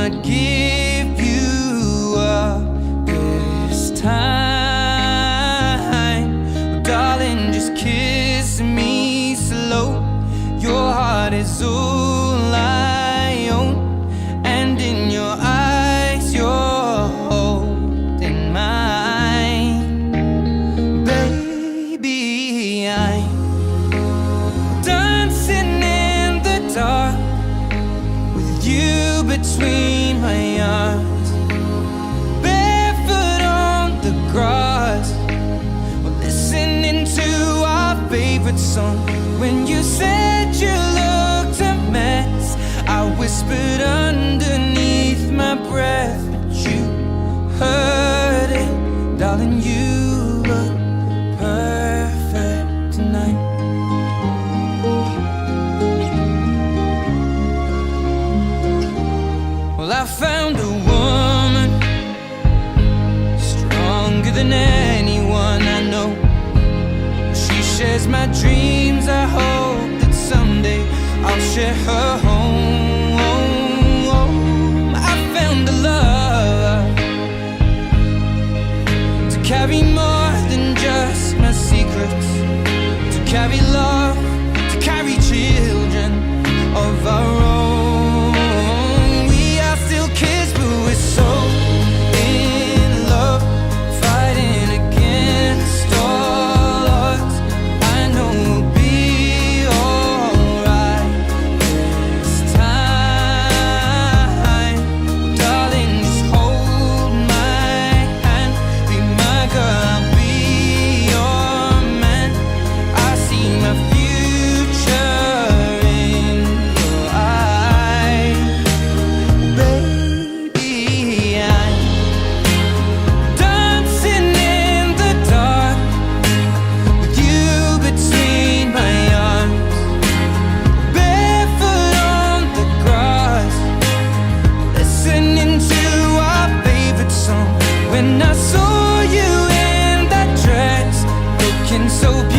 not give you up this time. Oh, darling, just kiss me slow. Your heart is all I own, and in your eyes you're holding mine. Baby, I'm dancing in the dark with you between my arms, barefoot on the grass, we're listening to our favorite song. When you said you looked a mess, I whispered underneath my breath, but you heard it. Darling, you look perfect tonight. Well, I found a woman stronger than anyone I know. She shares my dreams. I hope that someday I'll share her home. I found a love to carry more than just my secrets, to carry love, to carry children of our own. We are still kids, but we're so in love, fighting against all odds. I know we'll be alright this time. Darling, just hold my hand, be my girl, I'll be your man. I see my future in your eyes. Baby, I'm dancing in the dark with you between my arms, barefoot on the grass, listening to our favorite song. When I saw you in that dress, looking so beautiful,